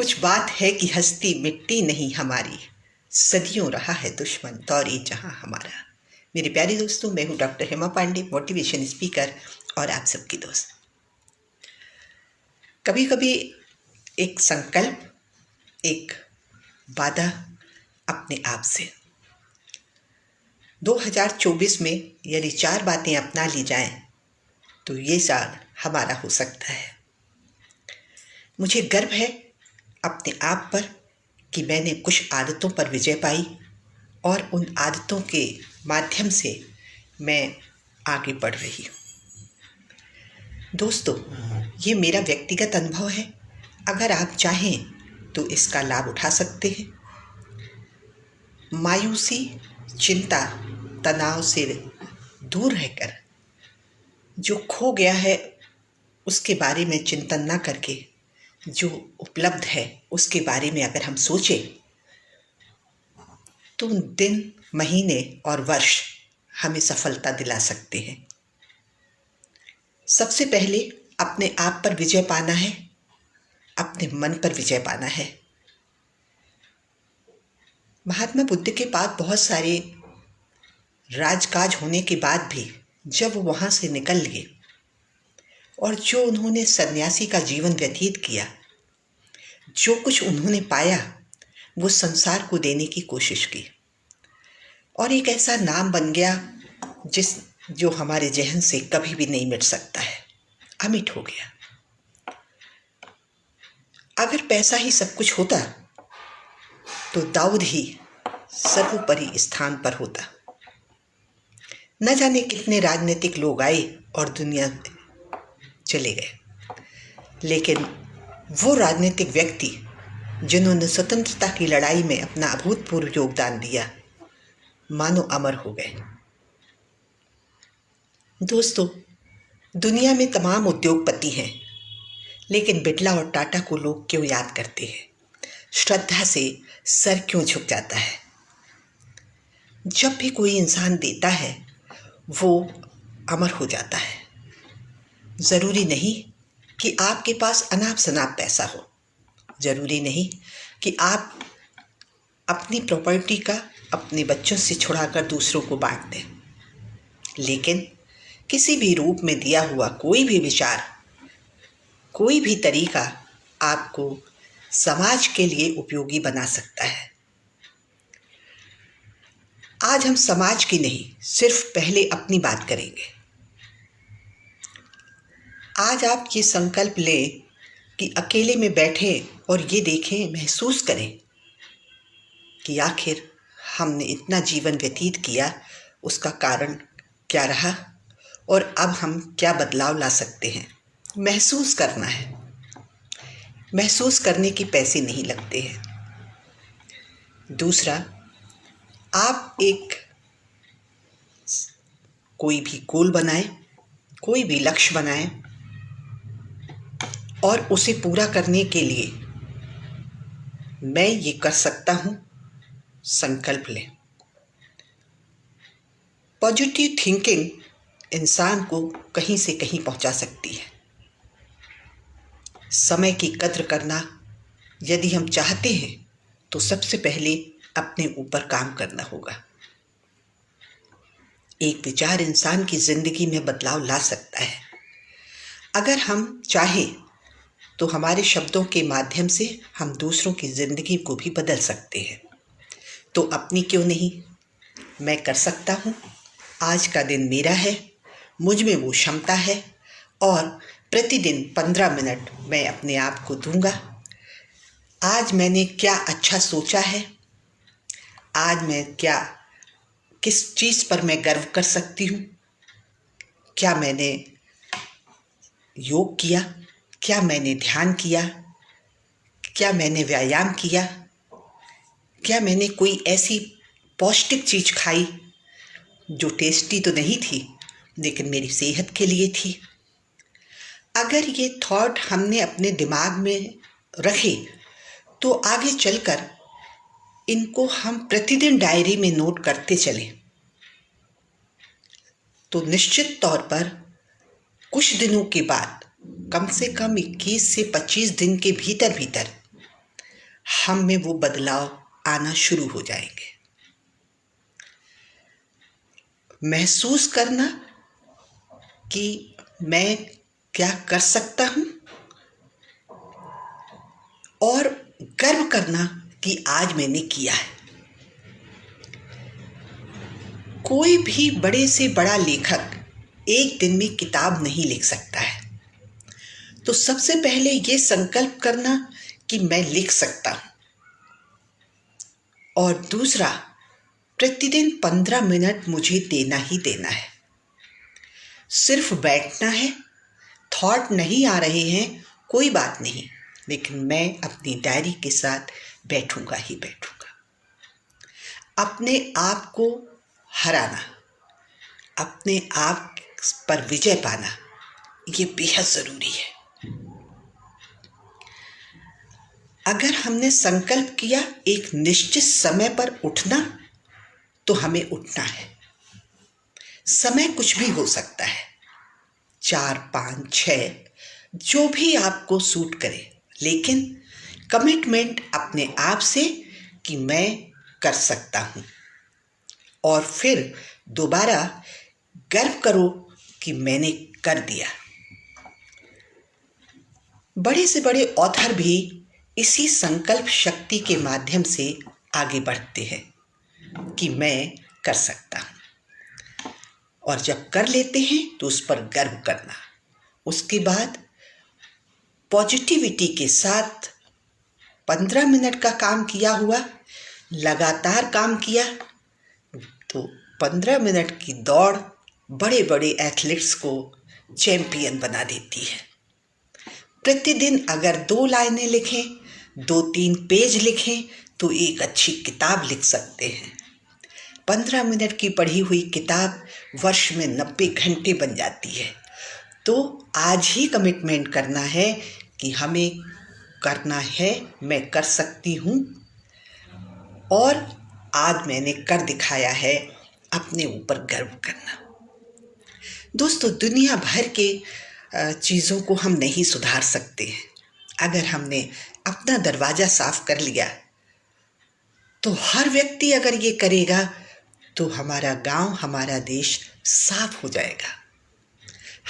कुछ बात है कि हस्ती मिट्टी नहीं हमारी, सदियों रहा है दुश्मन दौरे जहां हमारा। मेरे प्यारे दोस्तों, मैं हूं doctor Hema Pandey, motivation speaker और आप सबकी दोस्त। कभी कभी एक संकल्प, एक वादा अपने आप से 2024 में यदि 4 बातें अपना ली जाएं तो ये साल हमारा हो सकता है। मुझे गर्व है अपने आप पर कि मैंने कुछ आदतों पर विजय पाई और उन आदतों के माध्यम से मैं आगे बढ़ रही हूँ। दोस्तों, ये मेरा व्यक्तिगत अनुभव है। अगर आप चाहें तो इसका लाभ उठा सकते हैं। मायूसी, चिंता, तनाव से दूर रहकर जो खो गया है उसके बारे में चिंतन न करके जो उपलब्ध है उसके बारे में अगर हम सोचें तो दिन, महीने और वर्ष हमें सफलता दिला सकते हैं। सबसे पहले अपने आप पर विजय पाना है, अपने मन पर विजय पाना है। महात्मा बुद्ध के पास बहुत सारे राजकाज होने के बाद भी जब वो वहाँ से निकल लिए और जो उन्होंने सन्यासी का जीवन व्यतीत किया, जो कुछ उन्होंने पाया वो संसार को देने की कोशिश की और एक ऐसा नाम बन गया जो हमारे जहन से कभी भी नहीं मिट सकता है, अमिट हो गया। अगर पैसा ही सब कुछ होता तो दाऊद ही सर्वोपरि स्थान पर होता। न जाने कितने राजनीतिक लोग आए और दुनिया चले गए, लेकिन वो राजनीतिक व्यक्ति जिन्होंने स्वतंत्रता की लड़ाई में अपना अभूतपूर्व योगदान दिया, मानो अमर हो गए। दोस्तों, दुनिया में तमाम उद्योगपति हैं, लेकिन बिरला और टाटा को लोग क्यों याद करते हैं? श्रद्धा से सर क्यों झुक जाता है? जब भी कोई इंसान देता है वो अमर हो जाता है। ज़रूरी नहीं कि आपके पास अनाप शनाप पैसा हो, ज़रूरी नहीं कि आप अपनी प्रॉपर्टी का अपने बच्चों से छुड़ाकर दूसरों को बांट दें, लेकिन किसी भी रूप में दिया हुआ कोई भी विचार, कोई भी तरीका आपको समाज के लिए उपयोगी बना सकता है। आज हम समाज की नहीं, सिर्फ पहले अपनी बात करेंगे। आज आप ये संकल्प लें कि अकेले में बैठें और ये देखें, महसूस करें कि आखिर हमने इतना जीवन व्यतीत किया, उसका कारण क्या रहा और अब हम क्या बदलाव ला सकते हैं। महसूस करना है। महसूस करने के पैसे नहीं लगते हैं। दूसरा, आप कोई भी गोल बनाएं, कोई भी लक्ष्य बनाएं और उसे पूरा करने के लिए मैं ये कर सकता हूँ संकल्प लें। पॉजिटिव थिंकिंग इंसान को कहीं से कहीं पहुंचा सकती है। समय की कद्र करना यदि हम चाहते हैं तो सबसे पहले अपने ऊपर काम करना होगा। एक विचार इंसान की जिंदगी में बदलाव ला सकता है। अगर हम चाहें तो हमारे शब्दों के माध्यम से हम दूसरों की जिंदगी को भी बदल सकते हैं। तो अपनी क्यों नहीं, मैं कर सकता हूँ। आज का दिन मेरा है, मुझ में वो क्षमता है और प्रतिदिन 15 मिनट मैं अपने आप को दूंगा। आज मैंने क्या अच्छा सोचा है, आज मैं किस चीज़ पर मैं गर्व कर सकती हूँ। क्या मैंने योग किया, क्या मैंने ध्यान किया, क्या मैंने व्यायाम किया, क्या मैंने कोई ऐसी पौष्टिक चीज़ खाई जो टेस्टी तो नहीं थी लेकिन मेरी सेहत के लिए थी। अगर ये थॉट हमने अपने दिमाग में रखे तो आगे चलकर इनको हम प्रतिदिन डायरी में नोट करते चलें तो निश्चित तौर पर कुछ दिनों के बाद, कम से कम 21 से 25 दिन के भीतर हम में वो बदलाव आना शुरू हो जाएंगे। महसूस करना कि मैं क्या कर सकता हूँ और गर्व करना कि आज मैंने किया है। कोई भी बड़े से बड़ा लेखक एक दिन में किताब नहीं लिख सकता है। तो सबसे पहले ये संकल्प करना कि मैं लिख सकता हूँ, और दूसरा, प्रतिदिन 15 मिनट मुझे देना ही देना है। सिर्फ बैठना है, थॉट नहीं आ रहे हैं, कोई बात नहीं, लेकिन मैं अपनी डायरी के साथ बैठूंगा ही बैठूंगा। अपने आप को हराना, अपने आप पर विजय पाना, ये बेहद ज़रूरी है। अगर हमने संकल्प किया एक निश्चित समय पर उठना, तो हमें उठना है। समय कुछ भी हो सकता है, 4, 5, 6, जो भी आपको सूट करे, लेकिन कमिटमेंट अपने आप से कि मैं कर सकता हूँ, और फिर दोबारा गर्व करो कि मैंने कर दिया। बड़े से बड़े ऑथर भी इसी संकल्प शक्ति के माध्यम से आगे बढ़ते हैं कि मैं कर सकता हूँ, और जब कर लेते हैं तो उस पर गर्व करना। उसके बाद पॉजिटिविटी के साथ 15 मिनट का काम किया हुआ, लगातार काम किया, तो 15 मिनट की दौड़ बड़े बड़े एथलीट्स को चैंपियन बना देती है। प्रतिदिन अगर 2 लाइनें लिखें, 2-3 पेज लिखें, तो एक अच्छी किताब लिख सकते हैं। 15 मिनट की पढ़ी हुई किताब वर्ष में 90 घंटे बन जाती है। तो आज ही कमिटमेंट करना है कि हमें करना है, मैं कर सकती हूँ, और आज मैंने कर दिखाया है, अपने ऊपर गर्व करना। दोस्तों, दुनिया भर के चीज़ों को हम नहीं सुधार सकते हैं। अगर हमने अपना दरवाज़ा साफ कर लिया, तो हर व्यक्ति अगर ये करेगा, तो हमारा गांव, हमारा देश साफ हो जाएगा।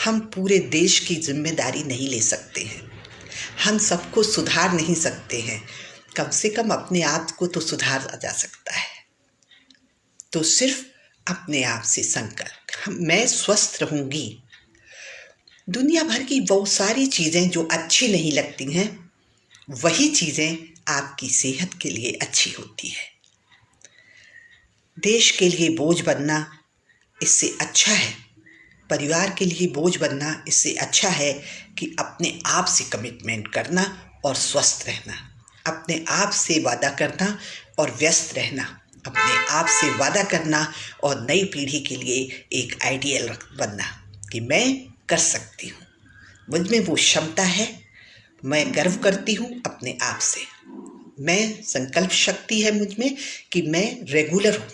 हम पूरे देश की जिम्मेदारी नहीं ले सकते हैं, हम सबको सुधार नहीं सकते हैं, कम से कम अपने आप को तो सुधारा जा सकता है। तो सिर्फ अपने आप से संकल्प, मैं स्वस्थ रहूंगी। दुनिया भर की वो सारी चीज़ें जो अच्छी नहीं लगती हैं, वही चीज़ें आपकी सेहत के लिए अच्छी होती है। देश के लिए बोझ बनना इससे अच्छा है, परिवार के लिए बोझ बनना इससे अच्छा है कि अपने आप से कमिटमेंट करना और स्वस्थ रहना, अपने आप से वादा करना और व्यस्त रहना, अपने आप से वादा करना और नई पीढ़ी के लिए एक आइडियल बनना कि मैं कर सकती हूँ, मुझ में वो क्षमता है, मैं गर्व करती हूँ अपने आप से, मैं संकल्प शक्ति है मुझ में कि मैं रेगुलर हूँ।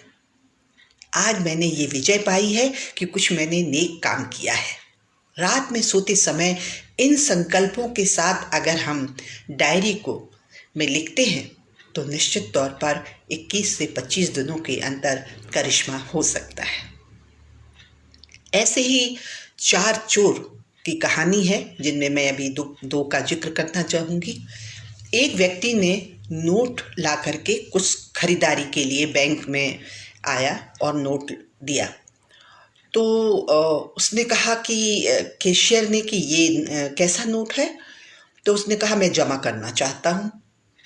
आज मैंने ये विजय पाई है कि कुछ मैंने नेक काम किया है। रात में सोते समय इन संकल्पों के साथ अगर हम डायरी को में लिखते हैं, तो निश्चित तौर पर 21 से 25 दिनों के अंदर करिश्मा हो सकता है। ऐसे ही 4 चोर की कहानी है, जिनमें मैं अभी दो का जिक्र करना चाहूँगी। एक व्यक्ति ने नोट ला करके कुछ खरीदारी के लिए बैंक में आया और नोट दिया। तो उसने कहा कि कैशियर ने कि ये कैसा नोट है? तो उसने कहा मैं जमा करना चाहता हूँ।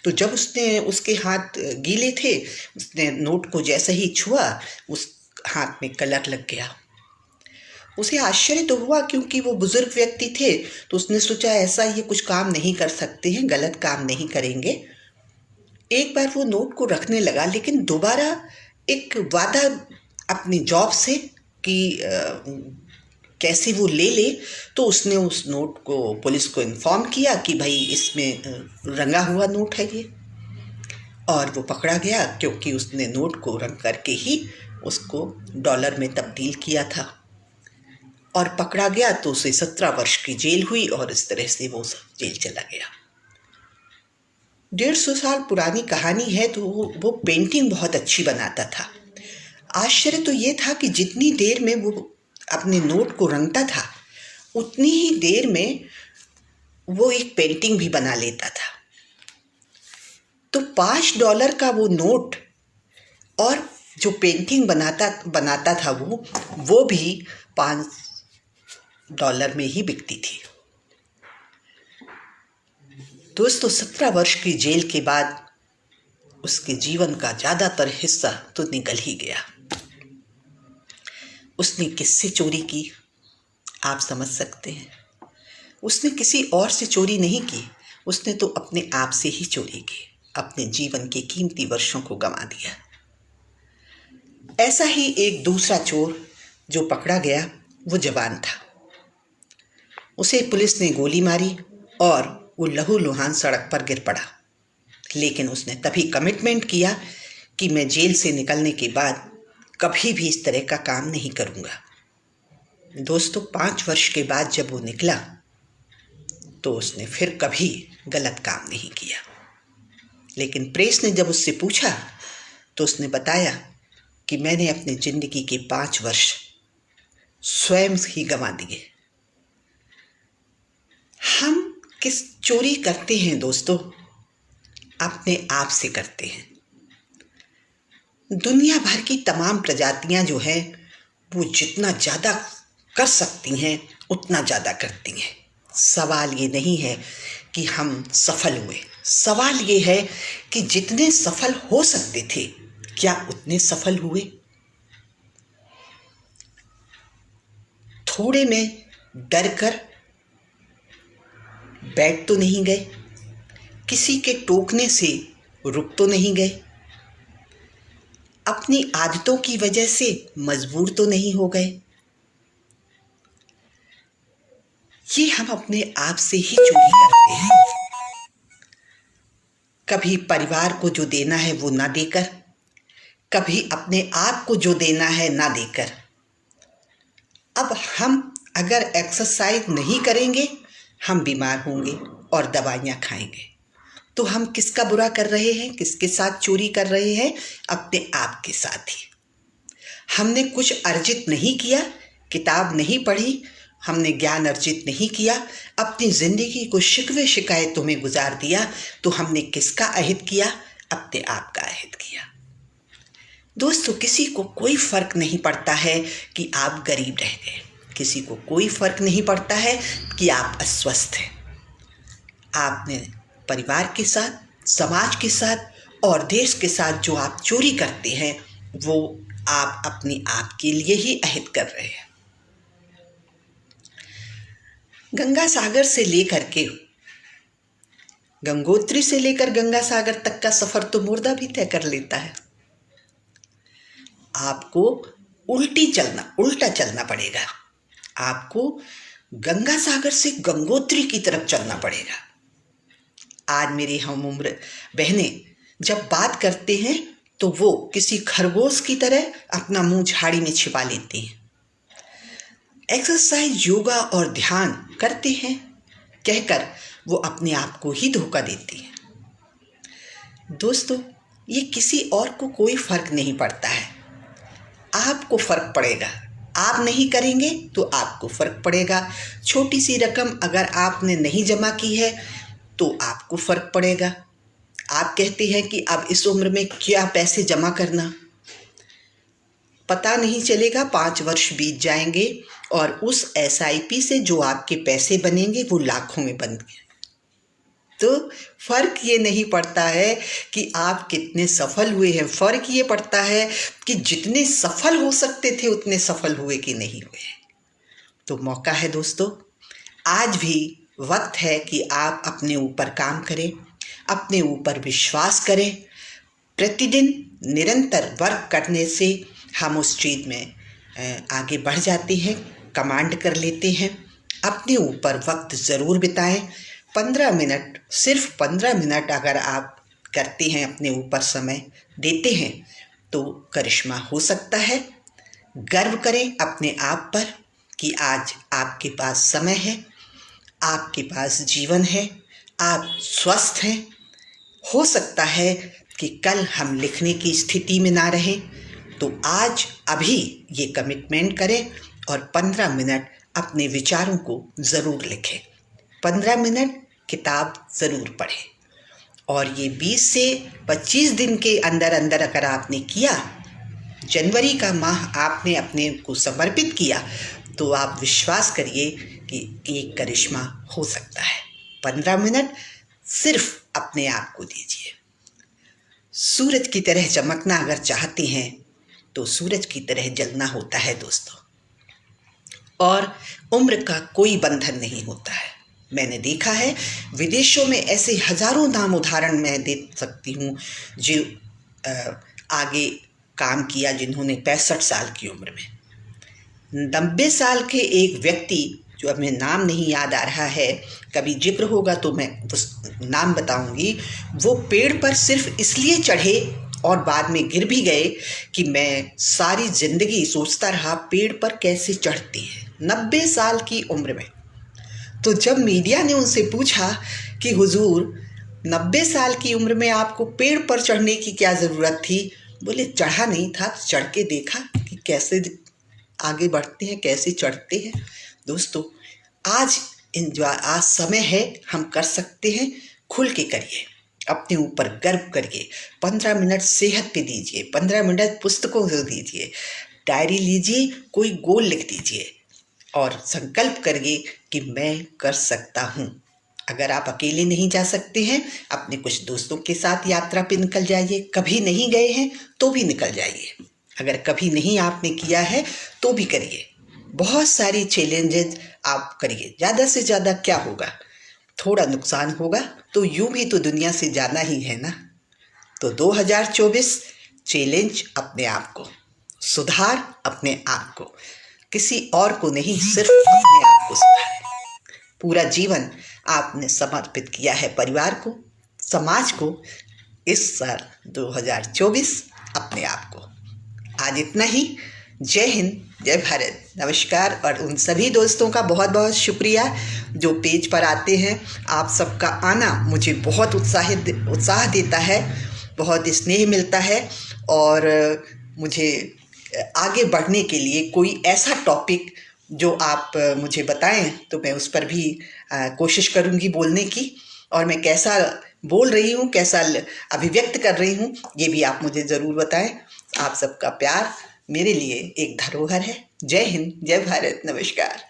तो जब उसने, उसके हाथ गीले थे, उसने नोट को जैसे ही छुआ, उस हाथ में कलर लग गया। उसे आश्चर्य तो हुआ, क्योंकि वो बुजुर्ग व्यक्ति थे, तो उसने सोचा ऐसा ये कुछ काम नहीं कर सकते हैं, गलत काम नहीं करेंगे। एक बार वो नोट को रखने लगा, लेकिन दोबारा एक वादा अपनी जॉब से कि कैसे वो ले ले, तो उसने उस नोट को पुलिस को इन्फॉर्म किया कि भाई इसमें रंगा हुआ नोट है ये, और वो पकड़ा गया, क्योंकि उसने नोट को रंग करके ही उसको डॉलर में तब्दील किया था, और पकड़ा गया तो उसे 17 वर्ष की जेल हुई, और इस तरह से वो जेल चला गया। 150 साल पुरानी कहानी है, तो वो पेंटिंग बहुत अच्छी बनाता था। आश्चर्य तो ये था कि जितनी देर में वो अपने नोट को रंगता था, उतनी ही देर में वो एक पेंटिंग भी बना लेता था। तो $5 का वो नोट और जो पेंटिंग बनाता था वो भी $5 में ही बिकती थी। दोस्तों, 17 वर्ष की जेल के बाद उसके जीवन का ज़्यादातर हिस्सा तो निकल ही गया। उसने किससे चोरी की, आप समझ सकते हैं। उसने किसी और से चोरी नहीं की, उसने तो अपने आप से ही चोरी की। अपने जीवन के कीमती वर्षों को गंवा दिया। ऐसा ही एक दूसरा चोर जो पकड़ा गया, वो जवान था। उसे पुलिस ने गोली मारी और वो लहूलुहान सड़क पर गिर पड़ा। लेकिन उसने तभी कमिटमेंट किया कि मैं जेल से निकलने के बाद कभी भी इस तरह का काम नहीं करूँगा। दोस्तों, 5 वर्ष के बाद जब वो निकला तो उसने फिर कभी गलत काम नहीं किया। लेकिन प्रेस ने जब उससे पूछा तो उसने बताया कि मैंने अपनी ज़िंदगी के 5 वर्ष स्वयं ही गंवा दिए। हम किस चोरी करते हैं दोस्तों? अपने आप से करते हैं। दुनिया भर की तमाम प्रजातियां जो हैं, वो जितना ज़्यादा कर सकती हैं उतना ज़्यादा करती हैं। सवाल ये नहीं है कि हम सफल हुए, सवाल ये है कि जितने सफल हो सकते थे, क्या उतने सफल हुए? थोड़े में डर कर बैठ तो नहीं गए, किसी के टोकने से रुक तो नहीं गए, अपनी आदतों की वजह से मजबूर तो नहीं हो गए। ये हम अपने आप से ही चोरी करते हैं। कभी परिवार को जो देना है वो ना देकर, कभी अपने आप को जो देना है ना देकर। अब हम अगर एक्सरसाइज नहीं करेंगे, हम बीमार होंगे और दवाइयाँ खाएंगे। तो हम किसका बुरा कर रहे हैं, किसके साथ चोरी कर रहे हैं? अपने आप के साथ ही। हमने कुछ अर्जित नहीं किया, किताब नहीं पढ़ी, हमने ज्ञान अर्जित नहीं किया, अपनी ज़िंदगी को शिकवे शिकायतों में गुजार दिया, तो हमने किसका अहित किया? अपने आप का अहित किया। दोस्तों, किसी को कोई फ़र्क नहीं पड़ता है कि आप गरीब रह गए, किसी को कोई फ़र्क नहीं पड़ता है कि आप अस्वस्थ हैं। आपने परिवार के साथ, समाज के साथ और देश के साथ जो आप चोरी करते हैं, वो आप अपने आप के लिए ही अहित कर रहे हैं। गंगा सागर से लेकर के गंगोत्री से लेकर गंगा सागर तक का सफर तो मुर्दा भी तय कर लेता है। आपको उल्टा चलना पड़ेगा। आपको गंगा सागर से गंगोत्री की तरफ चलना पड़ेगा। आज मेरी हम उम्र बहनें जब बात करते हैं तो वो किसी खरगोश की तरह अपना मुंह झाड़ी में छिपा लेती हैं। एक्सरसाइज, योगा और ध्यान करते हैं कहकर वो अपने आप को ही धोखा देती हैं। दोस्तों, ये किसी और को कोई फर्क नहीं पड़ता है, आपको फर्क पड़ेगा। आप नहीं करेंगे तो आपको फर्क पड़ेगा। छोटी सी रकम अगर आपने नहीं जमा की है तो आपको फर्क पड़ेगा। आप कहते हैं कि अब इस उम्र में क्या पैसे जमा करना, पता नहीं चलेगा 5 वर्ष बीत जाएंगे और उस SIP से जो आपके पैसे बनेंगे वो लाखों में बन गए। तो फर्क ये नहीं पड़ता है कि आप कितने सफल हुए हैं, फर्क ये पड़ता है कि जितने सफल हो सकते थे उतने सफल हुए कि नहीं हुए। तो मौका है दोस्तों, आज भी वक्त है कि आप अपने ऊपर काम करें, अपने ऊपर विश्वास करें। प्रतिदिन निरंतर वर्क करने से हम उस चीज़ में आगे बढ़ जाते हैं, कमांड कर लेते हैं। अपने ऊपर वक्त ज़रूर बिताएं। 15 मिनट, सिर्फ 15 मिनट अगर आप करते हैं, अपने ऊपर समय देते हैं तो करिश्मा हो सकता है। गर्व करें अपने आप पर कि आज आपके पास समय है, आपके पास जीवन है, आप स्वस्थ हैं। हो सकता है कि कल हम लिखने की स्थिति में ना रहें, तो आज अभी ये कमिटमेंट करें और 15 मिनट अपने विचारों को ज़रूर लिखें। 15 मिनट किताब ज़रूर पढ़ें और ये 20 से 25 दिन के अंदर अंदर अगर आपने किया, जनवरी का माह आपने अपने को समर्पित किया, तो आप विश्वास करिए कि एक करिश्मा हो सकता है। 15 मिनट सिर्फ अपने आप को दीजिए। सूरज की तरह चमकना अगर चाहते हैं तो सूरज की तरह जलना होता है दोस्तों, और उम्र का कोई बंधन नहीं होता है। मैंने देखा है विदेशों में ऐसे हजारों नाम उदाहरण मैं दे सकती हूँ जो आगे काम किया, जिन्होंने 65 साल की उम्र में। 90 साल के एक व्यक्ति, जो अब मैं नाम नहीं याद आ रहा है, कभी जिक्र होगा तो मैं उस नाम बताऊंगी, वो पेड़ पर सिर्फ इसलिए चढ़े और बाद में गिर भी गए कि मैं सारी जिंदगी सोचता रहा पेड़ पर कैसे चढ़ते हैं, 90 साल की उम्र में। तो जब मीडिया ने उनसे पूछा कि हुजूर 90 साल की उम्र में आपको पेड़ पर चढ़ने की क्या ज़रूरत थी, बोले चढ़ा नहीं था, चढ़ के देखा कि कैसे आगे बढ़ते हैं, कैसे चढ़ते हैं। दोस्तों, आज समय है, हम कर सकते हैं, खुल के करिए, अपने ऊपर गर्व करिए। 15 मिनट सेहत पे दीजिए, 15 मिनट पुस्तकों से दीजिए, डायरी लीजिए, कोई गोल लिख दीजिए और संकल्प करिए कि मैं कर सकता हूँ। अगर आप अकेले नहीं जा सकते हैं, अपने कुछ दोस्तों के साथ यात्रा पे निकल जाइए। कभी नहीं गए हैं तो भी निकल जाइए। अगर कभी नहीं आपने किया है तो भी करिए। बहुत सारी चैलेंजेस आप करिए। ज़्यादा से ज़्यादा क्या होगा, थोड़ा नुकसान होगा, तो यूं भी तो दुनिया से जाना ही है ना। तो 2024 चैलेंज अपने आप को, सुधार अपने आप को, किसी और को नहीं, सिर्फ अपने आप को सुधारें। पूरा जीवन आपने समर्पित किया है परिवार को, समाज को। इस साल 2024 अपने आप को। आज इतना ही। जय हिंद, जय भारत, नमस्कार। और उन सभी दोस्तों का बहुत बहुत शुक्रिया जो पेज पर आते हैं। आप सबका आना मुझे बहुत उत्साह देता है, बहुत स्नेह मिलता है और मुझे आगे बढ़ने के लिए कोई ऐसा टॉपिक जो आप मुझे बताएं तो मैं उस पर भी कोशिश करूंगी बोलने की। और मैं कैसा बोल रही हूँ, कैसा अभिव्यक्त कर रही हूँ, ये भी आप मुझे ज़रूर बताएं। आप सबका प्यार मेरे लिए एक धरोहर है। जय हिंद, जय भारत, नमस्कार।